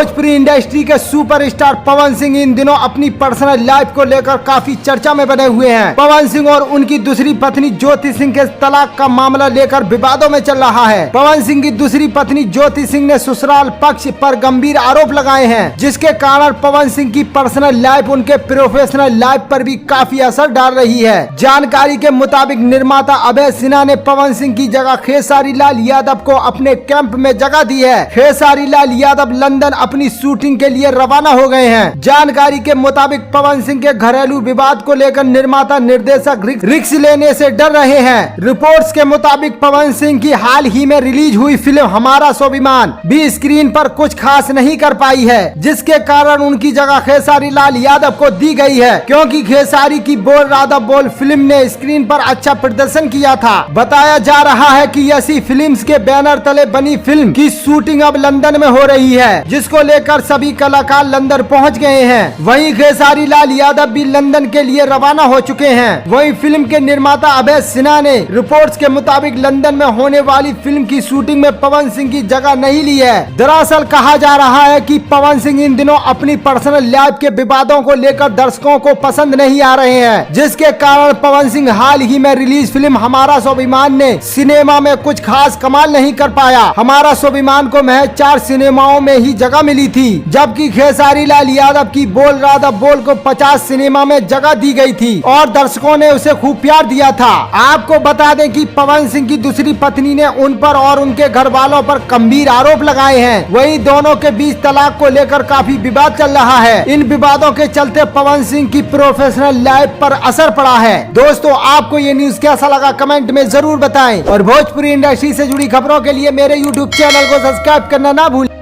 Bhojpuri industry के superstar Pawan Singh इन दिनों अपनी पर्सनल लाइफ को लेकर काफी चर्चा में बने हुए हैं। पवन सिंह और उनकी दूसरी पत्नी ज्योति सिंह के तलाक का मामला लेकर विवादों में चल रहा है। पवन सिंह की दूसरी पत्नी ज्योति सिंह ने ससुराल पक्ष पर गंभीर आरोप लगाए हैं, जिसके कारण पवन सिंह की पर्सनल लाइफ उनके प्रोफेशनल लाइफ पर भी काफी असर डाल रही है। जानकारी के मुताबिक निर्माता अभय सिन्हा ने पवन सिंह की जगह खेसारी लाल यादव को अपने कैंप में जगह दी है। खेसारी लाल यादव लंदन अपनी शूटिंग के लिए रवाना हो गए हैं। जानकारी के मुताबिक पवन सिंह के घरेलू विवाद को लेकर निर्माता निर्देशक रिस्क लेने से डर रहे हैं। रिपोर्ट्स के मुताबिक पवन सिंह की हाल ही में रिलीज हुई फिल्म हमारा स्वाभिमान भी स्क्रीन पर कुछ खास नहीं कर पाई है, जिसके कारण उनकी जगह खेसारी लाल यादव को दी गई है, क्योंकि खेसारी की बोल राधा बोल फिल्म ने स्क्रीन पर अच्छा प्रदर्शन किया था। बताया जा रहा है कि यसी फिल्म्स के बैनर तले बनी फिल्म की शूटिंग अब लंदन में हो रही है, जिसको लेकर सभी कलाकार लंदन पहुंच गए हैं। वहीं खेसारी लाल यादव भी लंदन के लिए रवाना हो चुके हैं। वहीं फिल्म के निर्माता अभय सिन्हा ने रिपोर्ट्स के मुताबिक लंदन में होने वाली फिल्म की शूटिंग में पवन सिंह की जगह नहीं ली है। दरअसल कहा जा रहा है कि पवन सिंह इन दिनों अपनी पर्सनल लाइफ के विवादों को लेकर दर्शकों को पसंद नहीं आ रहे हैं, जिसके कारण पवन सिंह हाल ही में रिलीज फिल्म हमारा स्वाभिमान ने सिनेमा में कुछ खास कमाल नहीं कर पाया। हमारा स्वाभिमान को महज 4 सिनेमाओं में ही जगह मिली थी, जबकि खेसारी लाल यादव की बोल राधा बोल को 50 सिनेमा में जगह दी गई थी और दर्शकों ने उसे खूब प्यार दिया था। आपको बता दें कि पवन सिंह की दूसरी पत्नी ने उन पर और उनके घर वालों पर गंभीर आरोप लगाए हैं। वहीं दोनों के बीच तलाक को लेकर काफी विवाद चल रहा है। इन विवादों के चलते पवन सिंह की प्रोफेशनल लाइफ पर असर पड़ा है। दोस्तों, आपको ये न्यूज कैसा लगा कमेंट में जरूर बताएं और भोजपुरी इंडस्ट्री से जुड़ी खबरों के लिए मेरे यूट्यूब चैनल को सब्सक्राइब करना ना भूलें।